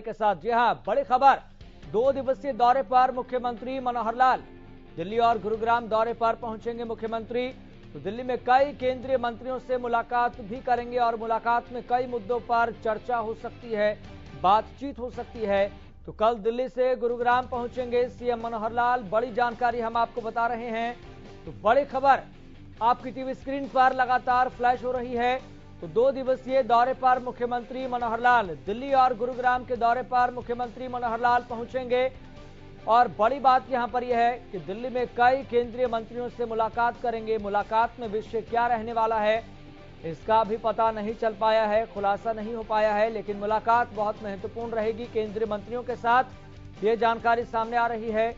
के साथ। जी हां, बड़ी खबर, 2 दिवसीय दौरे पर मुख्यमंत्री मनोहर लाल दिल्ली और गुरुग्राम दौरे पर पहुंचेंगे मुख्यमंत्री। तो दिल्ली में कई केंद्रीय मंत्रियों से मुलाकात भी करेंगे और मुलाकात में कई मुद्दों पर चर्चा हो सकती है, बातचीत हो सकती है। तो कल दिल्ली से गुरुग्राम पहुंचेंगे सीएम मनोहर लाल, बड़ी जानकारी हम आपको बता रहे हैं। तो बड़ी खबर आपकी टीवी स्क्रीन पर लगातार फ्लैश हो रही है। तो 2 दिवसीय दौरे पर मुख्यमंत्री मनोहर लाल, दिल्ली और गुरुग्राम के दौरे पर मुख्यमंत्री मनोहर लाल पहुंचेंगे। और बड़ी बात यहां पर यह है कि दिल्ली में कई केंद्रीय मंत्रियों से मुलाकात करेंगे। मुलाकात में विषय क्या रहने वाला है इसका भी पता नहीं चल पाया है, खुलासा नहीं हो पाया है, लेकिन मुलाकात बहुत महत्वपूर्ण रहेगी केंद्रीय मंत्रियों के साथ, ये जानकारी सामने आ रही है।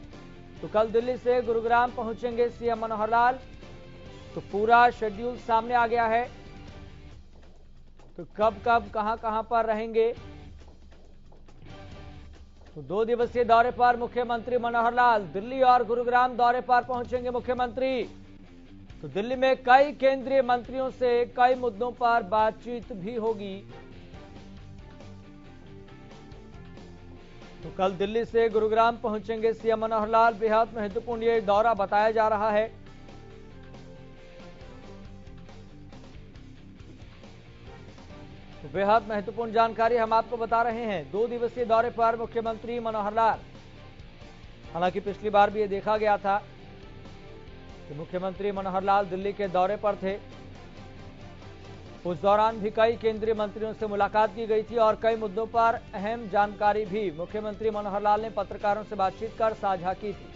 तो कल दिल्ली से गुरुग्राम पहुंचेंगे सीएम मनोहर लाल। तो पूरा शेड्यूल सामने आ गया है, तो कब कब कहां पर रहेंगे। तो 2 दिवसीय दौरे पर मुख्यमंत्री मनोहर लाल, दिल्ली और गुरुग्राम दौरे पर पहुंचेंगे मुख्यमंत्री। तो दिल्ली में कई केंद्रीय मंत्रियों से कई मुद्दों पर बातचीत भी होगी। तो कल दिल्ली से गुरुग्राम पहुंचेंगे सीएम मनोहर लाल। बेहद महत्वपूर्ण ये दौरा बताया जा रहा है। तो बेहद महत्वपूर्ण जानकारी हम आपको बता रहे हैं। 2 दिवसीय दौरे पर मुख्यमंत्री मनोहर लाल। हालांकि पिछली बार भी ये देखा गया था कि मुख्यमंत्री मनोहर लाल दिल्ली के दौरे पर थे। उस दौरान भी कई केंद्रीय मंत्रियों से मुलाकात की गई थी और कई मुद्दों पर अहम जानकारी भी मुख्यमंत्री मनोहर लाल ने पत्रकारों से बातचीत कर साझा की थी।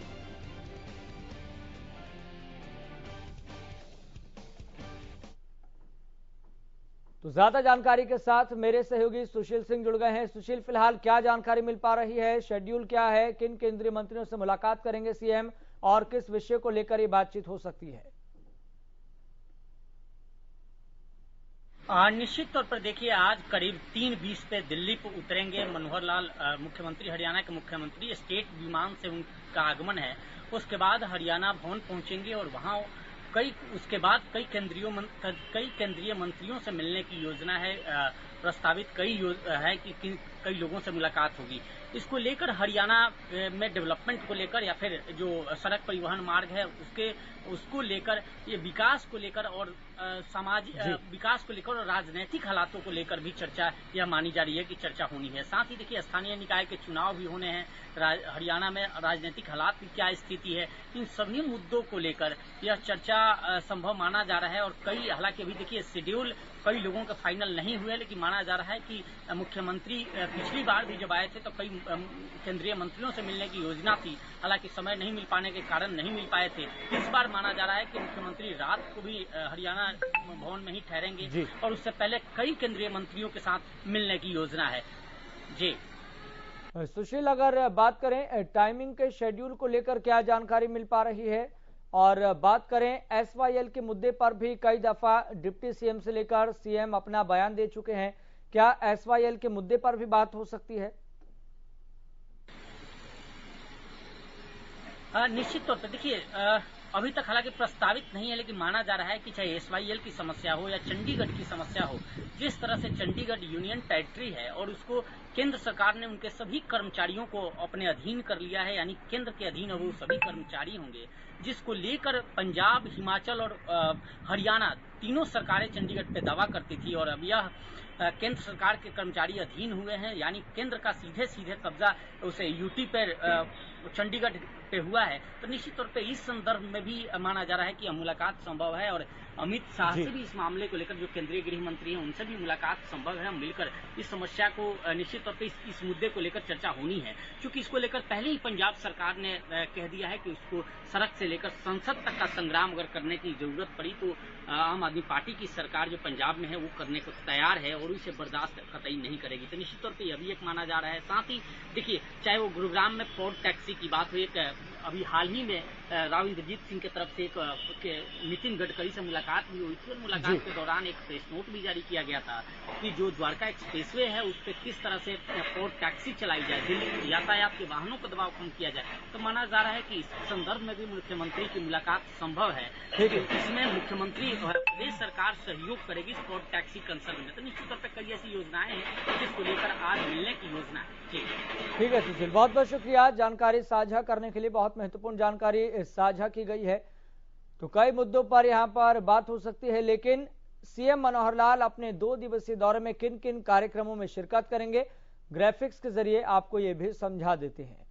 तो ज्यादा जानकारी के साथ मेरे सहयोगी सुशील सिंह जुड़ गए हैं। सुशील, फिलहाल क्या जानकारी मिल पा रही है, शेड्यूल क्या है, किन केंद्रीय मंत्रियों से मुलाकात करेंगे सीएम और किस विषय को लेकर ये बातचीत हो सकती है? निश्चित तौर पर देखिए, आज करीब 3:20 पे दिल्ली पर उतरेंगे मनोहर लाल, मुख्यमंत्री, हरियाणा के मुख्यमंत्री। स्टेट विमान से उनका आगमन है। उसके बाद हरियाणा भवन पहुंचेंगे और वहां उसके बाद कई केंद्रीय मंत्रियों से मिलने की योजना है। प्रस्तावित है कि कई लोगों से मुलाकात होगी। इसको लेकर हरियाणा में डेवलपमेंट को लेकर या फिर जो सड़क परिवहन मार्ग है उसको लेकर, ये विकास को लेकर और विकास को लेकर और राजनीतिक हालातों को लेकर भी चर्चा यह मानी जा रही है कि चर्चा होनी है। साथ ही देखिए, स्थानीय निकाय के चुनाव भी होने हैं। हरियाणा में राजनीतिक हालात की क्या स्थिति है, इन सभी मुद्दों को लेकर यह चर्चा संभव माना जा रहा है। और हालांकि अभी देखिए शेड्यूल कई लोगों के फाइनल नहीं हुए, लेकिन माना जा रहा है कि मुख्यमंत्री पिछली बार भी जब आए थे तो कई केंद्रीय मंत्रियों से मिलने की योजना थी। हालांकि समय नहीं मिल पाने के कारण नहीं मिल पाए थे। इस बार माना जा रहा है कि मुख्यमंत्री रात को भी हरियाणा भवन में ही ठहरेंगे और उससे पहले कई केंद्रीय मंत्रियों के साथ मिलने की योजना है। जी सुशील, अगर बात करें टाइमिंग के शेड्यूल को लेकर क्या जानकारी मिल पा रही है, और बात करें एसवाईएल के मुद्दे पर भी कई दफा डिप्टी सीएम से लेकर सीएम अपना बयान दे चुके हैं, क्या एसवाईएल के मुद्दे पर भी बात हो सकती है? निश्चित तौर पर देखिए, अभी तक हालांकि प्रस्तावित नहीं है, लेकिन माना जा रहा है कि चाहे एसवाईएल की समस्या हो या चंडीगढ़ की समस्या हो, जिस तरह से चंडीगढ़ यूनियन टेरिटरी है और उसको केंद्र सरकार ने उनके सभी कर्मचारियों को अपने अधीन कर लिया है, यानी केंद्र के अधीन वो सभी कर्मचारी होंगे, जिसको लेकर पंजाब, हिमाचल और हरियाणा तीनों सरकारें चंडीगढ़ पे दावा करती थी। और अब यह केंद्र सरकार के कर्मचारी अधीन हुए हैं, यानी केंद्र का सीधे सीधे कब्जा उसे यूटी पर चंडीगढ़ पे हुआ है। तो निश्चित तौर पे इस संदर्भ में भी माना जा रहा है कि मुलाकात संभव है और अमित शाह से भी इस मामले को लेकर, जो केंद्रीय गृह मंत्री हैं, उनसे भी मुलाकात संभव है। मिलकर इस समस्या को निश्चित तौर पे इस मुद्दे को लेकर चर्चा होनी है, क्योंकि इसको लेकर पहले ही पंजाब सरकार ने कह दिया है कि उसको सड़क से लेकर संसद तक का संग्राम अगर करने की जरूरत पड़ी तो आम आदमी पार्टी की सरकार जो पंजाब में है वो करने को तैयार है और इसे बर्दाश्त कतई नहीं करेगी। तो निश्चित तौर पर यह भी एक माना जा रहा है। साथ ही देखिए, चाहे वो गुरुग्राम में पोर्ट टैक्सी की बात हुई, अभी हाल ही में राव इंद्रजीत सिंह की तरफ से नितिन गडकरी से मुलाकात भी हुई थी और मुलाकात के दौरान एक प्रेस नोट भी जारी किया गया था कि जो द्वारका एक्सप्रेसवे है उस पर किस तरह से पोर्ट टैक्सी चलाई जाए, दिल्ली यातायात के वाहनों का दबाव कम किया जाए। तो माना जा रहा है कि इस संदर्भ में भी मुख्यमंत्री की मुलाकात संभव है। इसमें मुख्यमंत्री प्रदेश सरकार सहयोग करेगी पोर्ट टैक्सी कंसर्न में। तो निश्चित तौर पर कई ऐसी योजनाएं हैं जिसको लेकर आज मिलने की योजना है। ठीक है सुशील, बहुत बहुत शुक्रिया जानकारी साझा करने के लिए। बहुत महत्वपूर्ण जानकारी साझा की गई है। तो कई मुद्दों पर यहां पर बात हो सकती है, लेकिन सीएम मनोहर लाल अपने 2 दिवसीय दौरे में किन किन कार्यक्रमों में शिरकत करेंगे, ग्राफिक्स के जरिए आपको ये भी समझा देते हैं।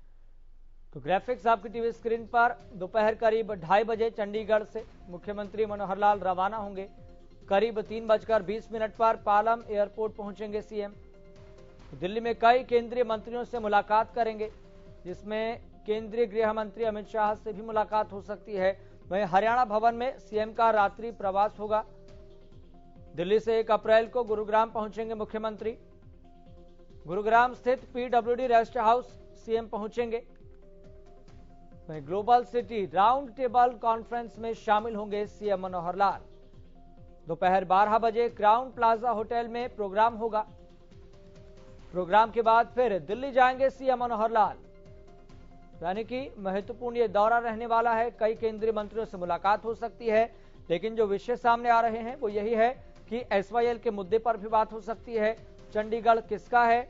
तो ग्राफिक्स आपकी टीवी स्क्रीन पर। दोपहर करीब 2:30 बजे चंडीगढ़ से मुख्यमंत्री मनोहर लाल रवाना होंगे। करीब 3:20 पर पालम एयरपोर्ट पहुंचेंगे सीएम। दिल्ली में कई केंद्रीय मंत्रियों से मुलाकात करेंगे, जिसमें केंद्रीय गृह मंत्री अमित शाह से भी मुलाकात हो सकती है। वहीं हरियाणा भवन में सीएम का रात्रि प्रवास होगा। दिल्ली से 1 अप्रैल को गुरुग्राम पहुंचेंगे मुख्यमंत्री। गुरुग्राम स्थित पीडब्ल्यूडी रेस्ट हाउस सीएम पहुंचेंगे। वहीं global city round table conference में शामिल होंगे सीएम मनोहर लाल। दोपहर 12 बजे क्राउन प्लाजा होटल में प्रोग्राम होगा। प्रोग्राम के बाद फिर दिल्ली जाएंगे सीएम मनोहर लाल। यानी कि महत्वपूर्ण ये दौरा रहने वाला है। कई केंद्रीय मंत्रियों से मुलाकात हो सकती है, लेकिन जो विषय सामने आ रहे हैं वो यही है कि एसवाईएल के मुद्दे पर भी बात हो सकती है। चंडीगढ़ किसका है,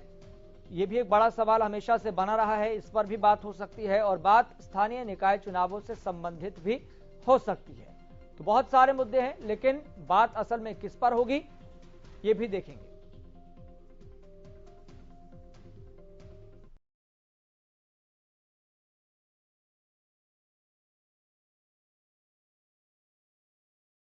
ये भी एक बड़ा सवाल हमेशा से बना रहा है, इस पर भी बात हो सकती है। और बात स्थानीय निकाय चुनावों से संबंधित भी हो सकती है। तो बहुत सारे मुद्दे हैं, लेकिन बात असल में किस पर होगी ये भी देखेंगे।